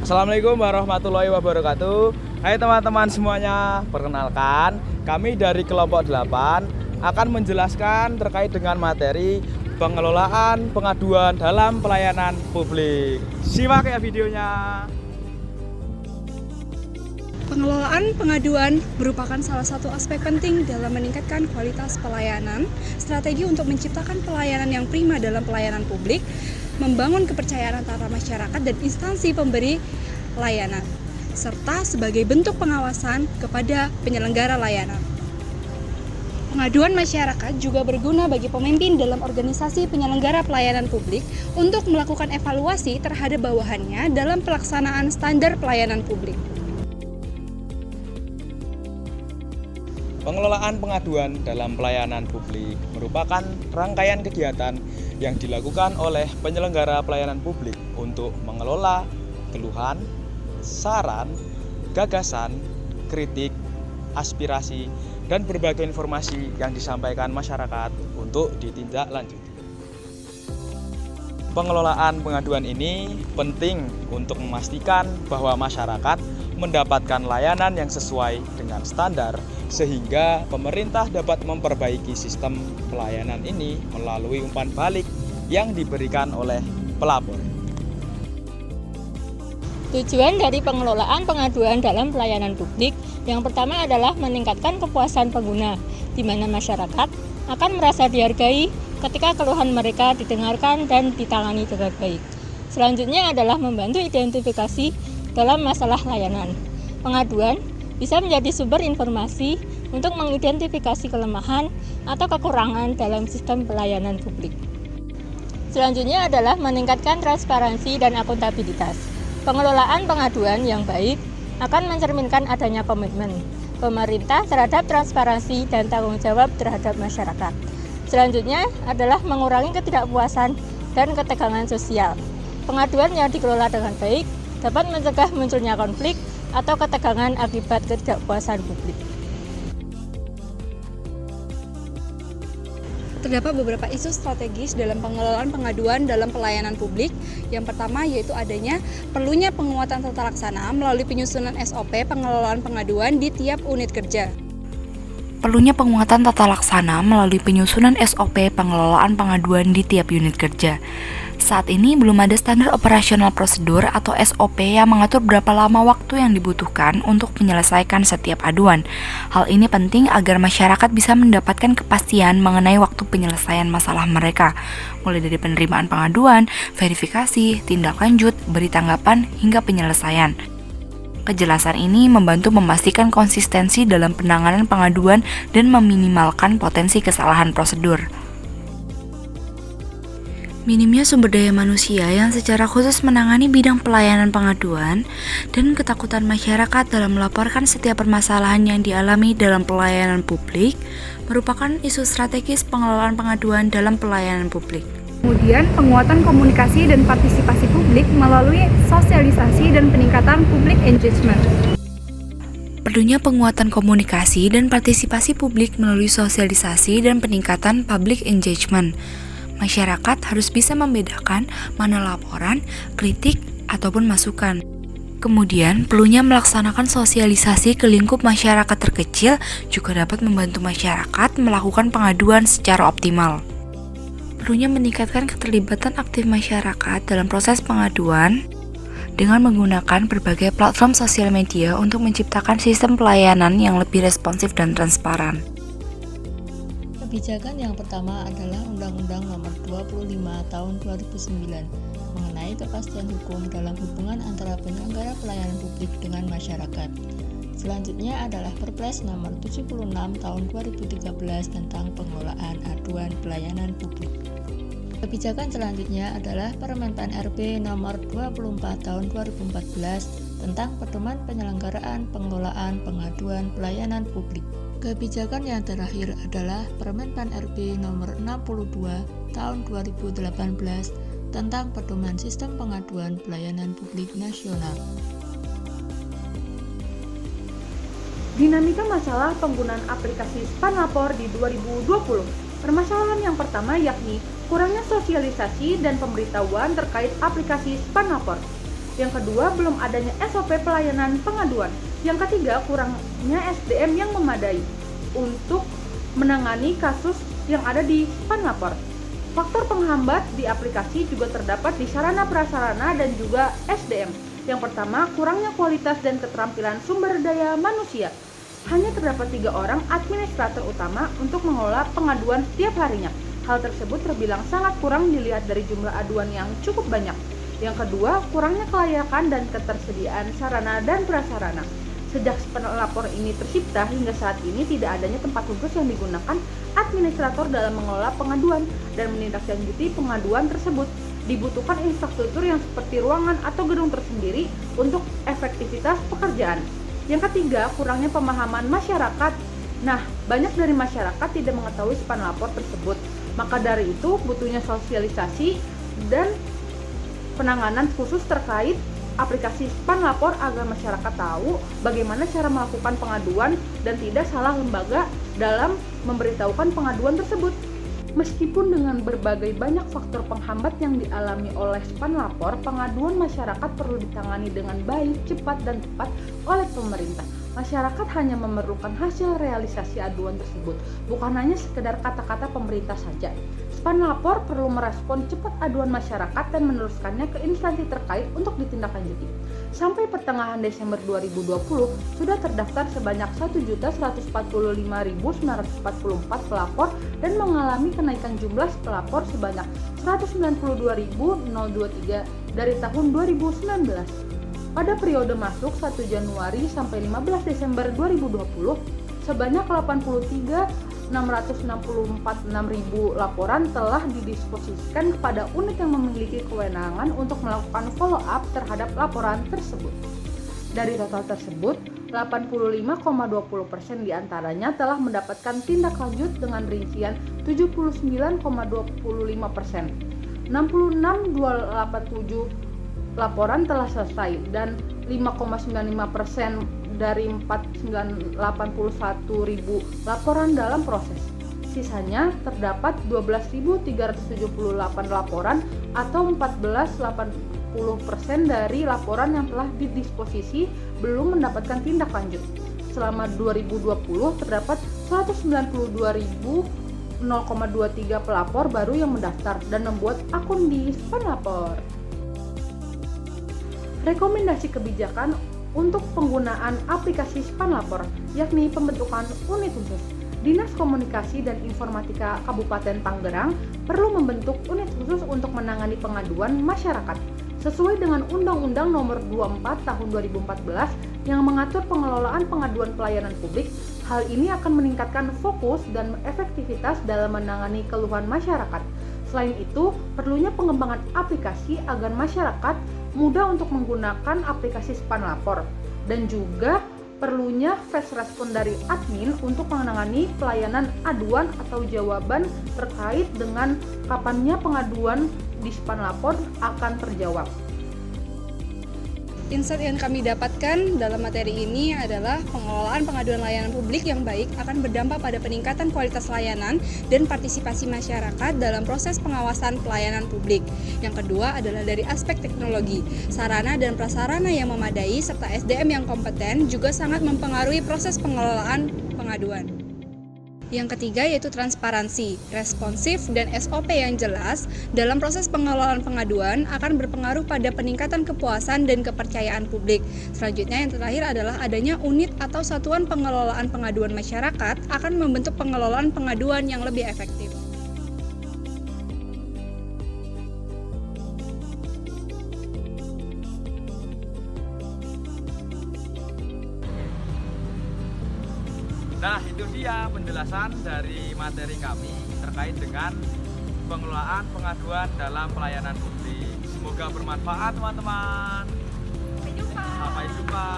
Assalamualaikum warahmatullahi wabarakatuh. Hai teman-teman semuanya, perkenalkan kami dari kelompok 8 akan menjelaskan terkait dengan materi pengelolaan pengaduan dalam pelayanan publik. Simak ya videonya. Pengelolaan pengaduan merupakan salah satu aspek penting dalam meningkatkan kualitas pelayanan, strategi untuk menciptakan pelayanan yang prima dalam pelayanan publik, membangun kepercayaan antara masyarakat dan instansi pemberi layanan, serta sebagai bentuk pengawasan kepada penyelenggara layanan. Pengaduan masyarakat juga berguna bagi pemimpin dalam organisasi penyelenggara pelayanan publik untuk melakukan evaluasi terhadap bawahannya dalam pelaksanaan standar pelayanan publik. Pengelolaan pengaduan dalam pelayanan publik merupakan rangkaian kegiatan yang dilakukan oleh penyelenggara pelayanan publik untuk mengelola keluhan, saran, gagasan, kritik, aspirasi, dan berbagai informasi yang disampaikan masyarakat untuk ditindaklanjuti. Pengelolaan pengaduan ini penting untuk memastikan bahwa masyarakat mendapatkan layanan yang sesuai dengan standar, sehingga pemerintah dapat memperbaiki sistem pelayanan ini melalui umpan balik yang diberikan oleh pelapor. Tujuan dari pengelolaan pengaduan dalam pelayanan publik yang pertama adalah meningkatkan kepuasan pengguna, di mana masyarakat akan merasa dihargai ketika keluhan mereka didengarkan dan ditangani dengan baik. Selanjutnya adalah membantu identifikasi dalam masalah layanan. Pengaduan bisa menjadi sumber informasi untuk mengidentifikasi kelemahan atau kekurangan dalam sistem pelayanan publik. Selanjutnya adalah meningkatkan transparansi dan akuntabilitas. Pengelolaan pengaduan yang baik akan mencerminkan adanya komitmen pemerintah terhadap transparansi dan tanggung jawab terhadap masyarakat. Selanjutnya adalah mengurangi ketidakpuasan dan ketegangan sosial. Pengaduan yang dikelola dengan baik dapat mencegah munculnya konflik atau ketegangan akibat ketidakpuasan publik. Terdapat beberapa isu strategis dalam pengelolaan pengaduan dalam pelayanan publik. Yang pertama yaitu adanya perlunya penguatan tata laksana melalui penyusunan SOP pengelolaan pengaduan di tiap unit kerja. Perlunya penguatan tata laksana melalui penyusunan SOP pengelolaan pengaduan di tiap unit kerja. Saat ini belum ada standar operasional prosedur atau SOP yang mengatur berapa lama waktu yang dibutuhkan untuk menyelesaikan setiap aduan. Hal ini penting agar masyarakat bisa mendapatkan kepastian mengenai waktu penyelesaian masalah mereka, mulai dari penerimaan pengaduan, verifikasi, tindak lanjut, beri tanggapan, hingga penyelesaian. Kejelasan ini membantu memastikan konsistensi dalam penanganan pengaduan dan meminimalkan potensi kesalahan prosedur. Minimnya sumber daya manusia yang secara khusus menangani bidang pelayanan pengaduan dan ketakutan masyarakat dalam melaporkan setiap permasalahan yang dialami dalam pelayanan publik merupakan isu strategis pengelolaan pengaduan dalam pelayanan publik. Kemudian penguatan komunikasi dan partisipasi publik melalui sosialisasi dan peningkatan public engagement. Perlunya penguatan komunikasi dan partisipasi publik melalui sosialisasi dan peningkatan public engagement. Masyarakat harus bisa membedakan mana laporan, kritik, ataupun masukan. Kemudian, perlunya melaksanakan sosialisasi ke lingkup masyarakat terkecil juga dapat membantu masyarakat melakukan pengaduan secara optimal. Perlunya meningkatkan keterlibatan aktif masyarakat dalam proses pengaduan dengan menggunakan berbagai platform sosial media untuk menciptakan sistem pelayanan yang lebih responsif dan transparan. Kebijakan yang pertama adalah Undang-Undang Nomor 25 Tahun 2009 mengenai kepastian hukum dalam hubungan antara penyelenggara pelayanan publik dengan masyarakat. Selanjutnya adalah Perpres Nomor 76 Tahun 2013 tentang pengelolaan aduan pelayanan publik. Kebijakan selanjutnya adalah Permenpan RB Nomor 24 Tahun 2014 tentang pedoman penyelenggaraan pengelolaan pengaduan pelayanan publik. Kebijakan yang terakhir adalah Permenpan RB Nomor 62 Tahun 2018 tentang pedoman sistem pengaduan pelayanan publik nasional. Dinamika masalah penggunaan aplikasi Span Lapor di 2020. Permasalahan yang pertama yakni kurangnya sosialisasi dan pemberitahuan terkait aplikasi Span Lapor. Yang kedua, belum adanya SOP pelayanan pengaduan. Yang ketiga, kurangnya SDM yang memadai untuk menangani kasus yang ada di Spanlapor. Faktor penghambat di aplikasi juga terdapat di sarana prasarana dan juga SDM. Yang pertama, kurangnya kualitas dan keterampilan sumber daya manusia. Hanya terdapat 3 orang administrator utama untuk mengelola pengaduan setiap harinya. Hal tersebut terbilang sangat kurang dilihat dari jumlah aduan yang cukup banyak. Yang kedua, kurangnya kelayakan dan ketersediaan sarana dan prasarana. Sejak Spanlapor ini tercipta hingga saat ini tidak adanya tempat khusus yang digunakan administrator dalam mengelola pengaduan dan menindaklanjuti pengaduan tersebut. Dibutuhkan infrastruktur yang seperti ruangan atau gedung tersendiri untuk efektivitas pekerjaan. Yang ketiga, kurangnya pemahaman masyarakat. Nah, banyak dari masyarakat tidak mengetahui Spanlapor tersebut. Maka dari itu, butuhnya sosialisasi dan penanganan khusus terkait aplikasi Spanlapor agar masyarakat tahu bagaimana cara melakukan pengaduan dan tidak salah lembaga dalam memberitahukan pengaduan tersebut. Meskipun dengan berbagai banyak faktor penghambat yang dialami oleh Spanlapor, pengaduan masyarakat perlu ditangani dengan baik, cepat, dan tepat oleh pemerintah. Masyarakat hanya memerlukan hasil realisasi aduan tersebut, bukan hanya sekedar kata-kata pemerintah saja. Spanlapor perlu merespon cepat aduan masyarakat dan meneruskannya ke instansi terkait untuk ditindaklanjuti. Sampai pertengahan Desember 2020, sudah terdaftar sebanyak 1.145.944 pelapor dan mengalami kenaikan jumlah pelapor sebanyak 192.023 dari tahun 2019. Pada periode masuk 1 Januari sampai 15 Desember 2020, sebanyak 83.664.600 laporan telah didisposisikan kepada unit yang memiliki kewenangan untuk melakukan follow up terhadap laporan tersebut. Dari total tersebut, 85,20% diantaranya telah mendapatkan tindak lanjut dengan rincian 79,25%, 66,287 laporan telah selesai dan 5,95% dari 481.000 laporan dalam proses. Sisanya terdapat 12.378 laporan atau 14,80% dari laporan yang telah didisposisi belum mendapatkan tindak lanjut. Selama 2020 terdapat 192.023 pelapor baru yang mendaftar dan membuat akun di Spanlapor. Rekomendasi kebijakan untuk penggunaan aplikasi Spanlapor, yakni pembentukan unit khusus. Dinas Komunikasi dan Informatika Kabupaten Tangerang perlu membentuk unit khusus untuk menangani pengaduan masyarakat sesuai dengan Undang-Undang Nomor 24 Tahun 2014 yang mengatur pengelolaan pengaduan pelayanan publik. Hal ini akan meningkatkan fokus dan efektivitas dalam menangani keluhan masyarakat. Selain itu, perlunya pengembangan aplikasi agar masyarakat mudah untuk menggunakan aplikasi Spanlapor dan juga perlunya fast respon dari admin untuk menangani pelayanan aduan atau jawaban terkait dengan kapannya pengaduan di Spanlapor akan terjawab. Insight yang kami dapatkan dalam materi ini adalah pengelolaan pengaduan layanan publik yang baik akan berdampak pada peningkatan kualitas layanan dan partisipasi masyarakat dalam proses pengawasan pelayanan publik. Yang kedua adalah dari aspek teknologi. Sarana dan prasarana yang memadai serta SDM yang kompeten juga sangat mempengaruhi proses pengelolaan pengaduan. Yang ketiga yaitu transparansi, responsif, dan SOP yang jelas dalam proses pengelolaan pengaduan akan berpengaruh pada peningkatan kepuasan dan kepercayaan publik. Selanjutnya yang terakhir adalah adanya unit atau satuan pengelolaan pengaduan masyarakat akan membentuk pengelolaan pengaduan yang lebih efektif. Nah, itu dia penjelasan dari materi kami terkait dengan pengelolaan pengaduan dalam pelayanan publik. Semoga bermanfaat, teman-teman. Sampai jumpa.